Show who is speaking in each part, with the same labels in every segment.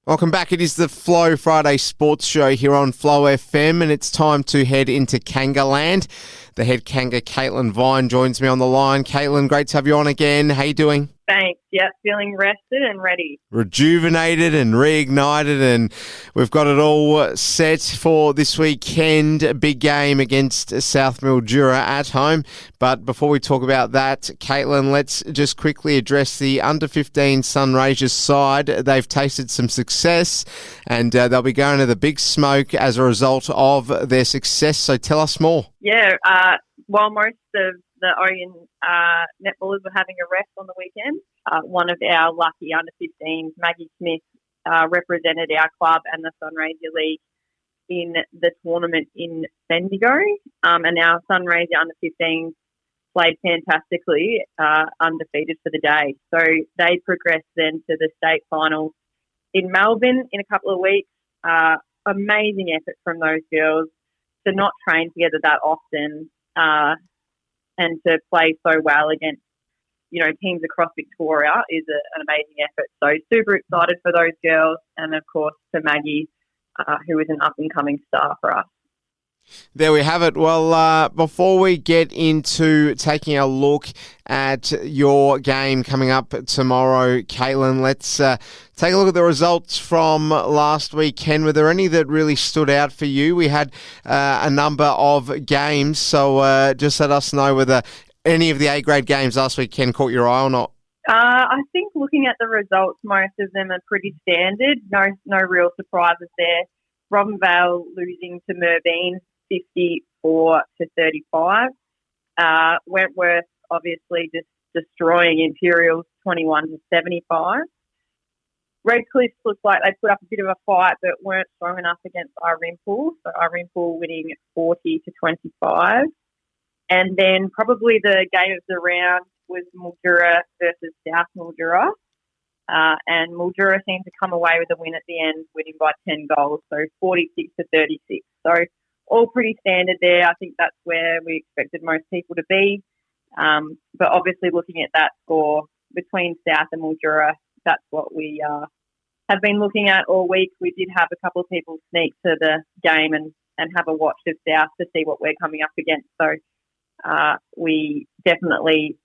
Speaker 1: Welcome back. It is the Flow Friday Sports Show here on Flow FM, and it's time to head into Kangaland. The head Kanga, Caitlin Vine, joins me on the line. Caitlin, great to have you on again. How you doing?
Speaker 2: Thanks. Yep, feeling rested and ready.
Speaker 1: Rejuvenated and reignited, and we've got it all set for this weekend. A big game against South Mildura at home. But before we talk about that, Caitlin, let's just quickly address the under-15 Sunraysia side. They've tasted some success, and they'll be going to the big smoke as a result of their success. So tell us more.
Speaker 2: Yeah, while most of the Orient netballers were having a rest on the weekend, one of our lucky under-15s, Maggie Smith, represented our club and the Sunraysia League in the tournament in Bendigo. And our Sunraysia under-15s played fantastically, undefeated for the day. So they progressed then to the state finals in Melbourne in a couple of weeks. Amazing effort from those girls to not train together that often and to play so well against, teams across Victoria is an amazing effort. So super excited for those girls and, of course, for Maggie, who is an up-and-coming star for us.
Speaker 1: There we have it. Well, before we get into taking a look at your game coming up tomorrow, Caitlin, let's take a look at the results from last weekend. Were there any that really stood out for you? We had a number of games, so just let us know whether any of the A-grade games last weekend caught your eye or not.
Speaker 2: I think looking at the results, most of them are pretty standard. No real surprises there. Robinvale losing to Merbein 54-35. Wentworth obviously just destroying Imperials 21-75. Redcliffe looked like they put up a bit of a fight but weren't strong enough against Irimpool. So Irimpool winning 40-25. And then probably the game of the round was Mildura versus South Mildura. And Mildura seemed to come away with a win at the end, winning by 10 goals, so 46-36. So all pretty standard there. I think that's where we expected most people to be. But obviously looking at that score between South and Mildura, that's what we have been looking at all week. We did have a couple of people sneak to the game and have a watch of South to see what we're coming up against. So we definitely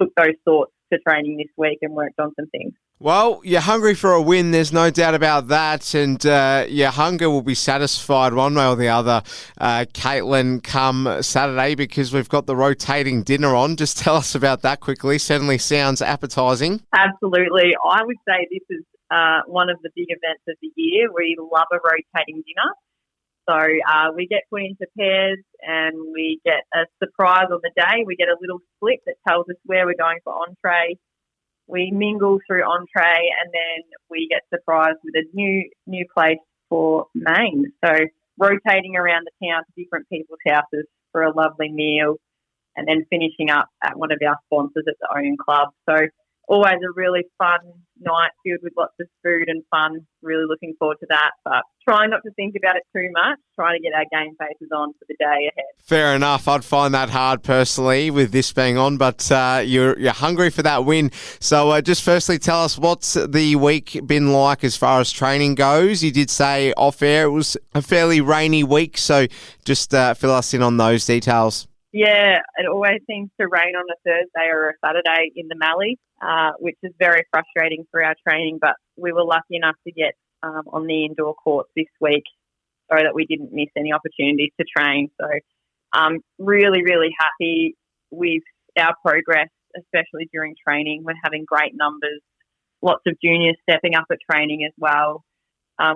Speaker 2: took those thoughts to training this week and worked on some things.
Speaker 1: Well, you're hungry for a win, there's no doubt about that, and your hunger will be satisfied one way or the other, Caitlin, come Saturday, because we've got the rotating dinner on. Just tell us about that quickly. Certainly sounds appetising.
Speaker 2: Absolutely. I would say this is one of the big events of the year. We love a rotating dinner. So we get put into pairs and we get a surprise on the day. We get a little slip that tells us where we're going for entree. We mingle through entree and then we get surprised with a new place for main. So rotating around the town to different people's houses for a lovely meal and then finishing up at one of our sponsors at the Own Club. So always a really fun night filled with lots of food and fun. Really looking forward to that, but trying not to think about it too much, trying to get our game faces on for the day ahead.
Speaker 1: Fair enough. I'd find that hard personally with this being on, but you're hungry for that win. So just firstly tell us, what's the week been like as far as training goes? You did say off air it was a fairly rainy week, so just fill us in on those details.
Speaker 2: Yeah, it always seems to rain on a Thursday or a Saturday in the Mallee, which is very frustrating for our training, but we were lucky enough to get on the indoor courts this week so that we didn't miss any opportunities to train. So really, really happy with our progress, especially during training. We're having great numbers, lots of juniors stepping up at training as well.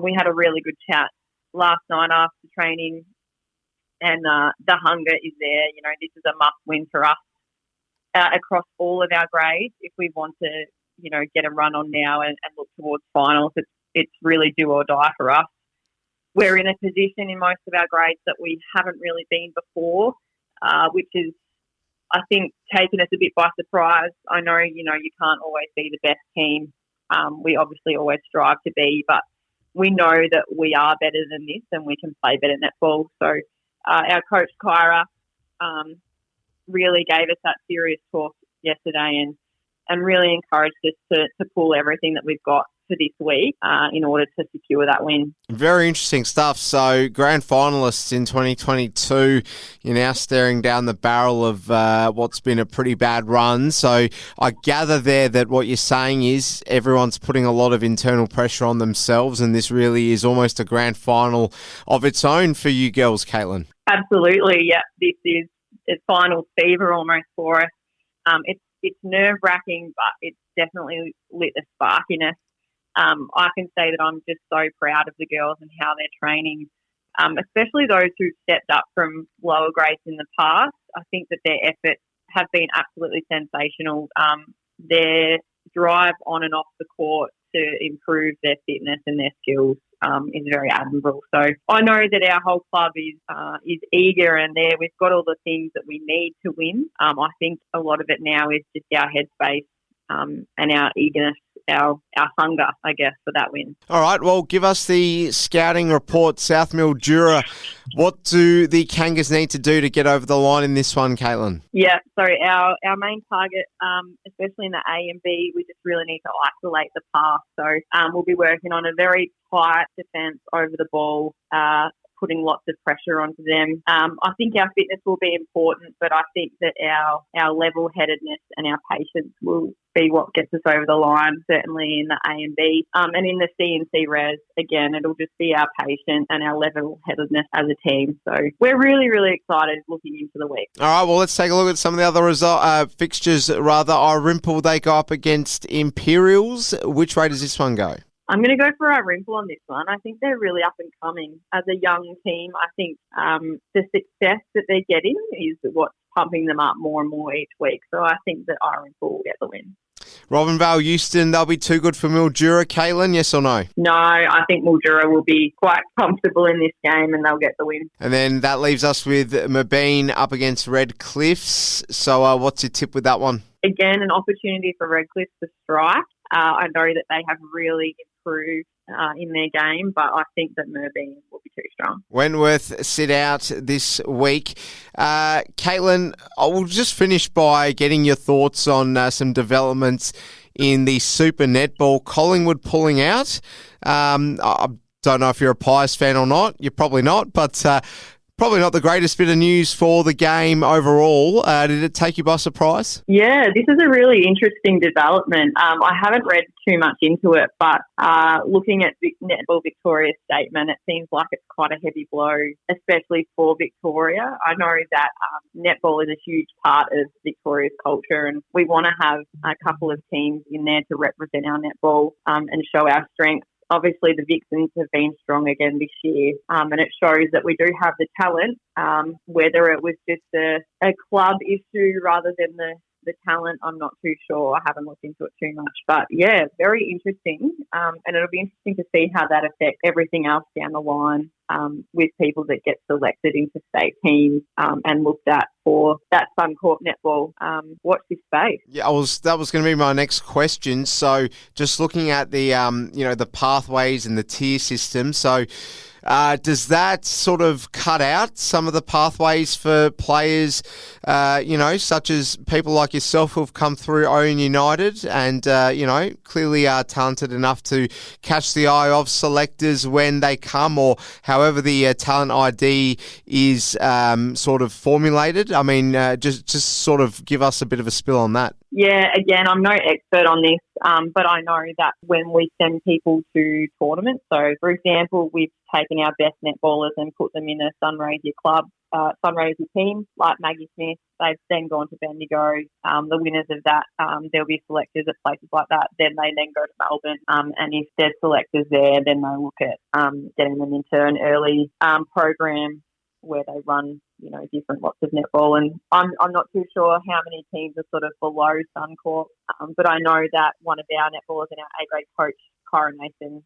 Speaker 2: We had a really good chat last night after training, and the hunger is there. This is a must-win for us across all of our grades if we want to, get a run on now and look towards finals. It's really do or die for us. We're in a position in most of our grades that we haven't really been before, which is, I think, taken us a bit by surprise. I know, you can't always be the best team. We obviously always strive to be, but we know that we are better than this and we can play better netball. So our coach, Kyra, really gave us that serious talk yesterday and really encouraged us to pull everything that we've got for this week in order to secure that win.
Speaker 1: Very interesting stuff. So, grand finalists in 2022, you're now staring down the barrel of what's been a pretty bad run. So, I gather there that what you're saying is everyone's putting a lot of internal pressure on themselves, and this really is almost a grand final of its own for you girls, Caitlin.
Speaker 2: Absolutely, yeah. This is final fever almost for us. It's nerve-wracking, but it's definitely lit a spark in us. I can say that I'm just so proud of the girls and how they're training, especially those who've stepped up from lower grades in the past. I think that their efforts have been absolutely sensational. Their drive on and off the court to improve their fitness and their skills is very admirable. So I know that our whole club is eager, and we've got all the things that we need to win. I think a lot of it now is just our headspace and our eagerness, our hunger, I guess, for that win.
Speaker 1: All right, well, give us the scouting report, South Mildura. What do the Kangas need to do to get over the line in this one, Caitlin?
Speaker 2: Yeah, so our main target, especially in the A and B, we just really need to isolate the pass. So we'll be working on a very tight defence over the ball, putting lots of pressure onto them. I think our fitness will be important, but I think that our level-headedness and our patience will be what gets us over the line, certainly in the A and B. And in the C and C res, again, it'll just be our patience and our level-headedness as a team. So we're really, really excited looking into the week.
Speaker 1: All right, well, let's take a look at some of the other fixtures. Irimple, they go up against Imperials. Which way does this one go?
Speaker 2: I'm going to go for Irimple on this one. I think they're really up and coming. As a young team, I think the success that they're getting is what's pumping them up more and more each week. So I think that Irimple will get the win.
Speaker 1: Robinvale, Euston, they'll be too good for Mildura. Caitlin, yes or no?
Speaker 2: No, I think Mildura will be quite comfortable in this game and they'll get the win.
Speaker 1: And then that leaves us with Mabeen up against Red Cliffs. So what's your tip with that one?
Speaker 2: Again, an opportunity for Red Cliffs to strike. I know that they have really improved in their game, but I think that Mabeen will be too strong.
Speaker 1: Wentworth sit out this week. Caitlin, I will just finish by getting your thoughts on some developments in the Super Netball. Collingwood pulling out. I don't know if you're a Pies fan or not. You're probably not, but probably not the greatest bit of news for the game overall. Did it take you by surprise?
Speaker 2: Yeah, this is a really interesting development. I haven't read too much into it, but looking at Netball Victoria's statement, it seems like it's quite a heavy blow, especially for Victoria. I know that netball is a huge part of Victoria's culture, and we want to have a couple of teams in there to represent our netball and show our strengths. Obviously, the Vixens have been strong again this year, and it shows that we do have the talent, whether it was just a club issue rather than the talent, I'm not too sure. I haven't looked into it too much. But, yeah, very interesting, and it'll be interesting to see how that affects everything else down the line with people that get selected into state teams and looked at for that Suncorp netball. Watch this space.
Speaker 1: Yeah, that was going to be my next question. So just looking at the the pathways and the tier system. So does that sort of cut out some of the pathways for players, such as people like yourself who have come through Owen United and, clearly are talented enough to catch the eye of selectors when they come, or however the talent ID is sort of formulated? I mean, just sort of give us a bit of a spill on that.
Speaker 2: Yeah, again, I'm no expert on this, but I know that when we send people to tournaments, so for example, we've taken our best netballers and put them in a Sunraysia club, Sunraysia team, like Maggie Smith. They've then gone to Bendigo. The winners of that, there'll be selectors at places like that. Then they go to Melbourne, and if there's selectors there, then they look at getting them into an early program where they run, different lots of netball. And I'm not too sure how many teams are sort of below Suncorp, but I know that one of our netballers and our A-grade coach, Coronation,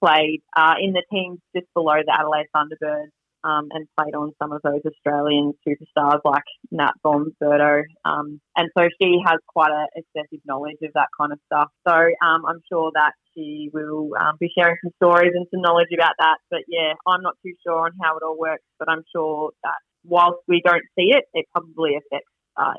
Speaker 2: played in the teams just below the Adelaide Thunderbirds and played on some of those Australian superstars like Nat Bomberto. And so she has quite an excessive knowledge of that kind of stuff. So I'm sure that she will be sharing some stories and some knowledge about that. But yeah, I'm not too sure on how it all works, but I'm sure that whilst we don't see it, it probably affects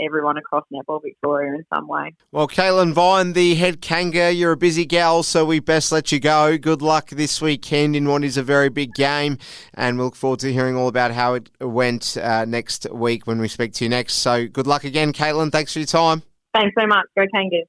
Speaker 2: everyone across Netball Victoria in some way.
Speaker 1: Well, Caitlin Vine, the head Kanga, you're a busy gal, so we best let you go. Good luck this weekend in what is a very big game, and we look forward to hearing all about how it went next week when we speak to you next. So good luck again, Caitlin. Thanks for your time.
Speaker 2: Thanks so much. Go Kangas.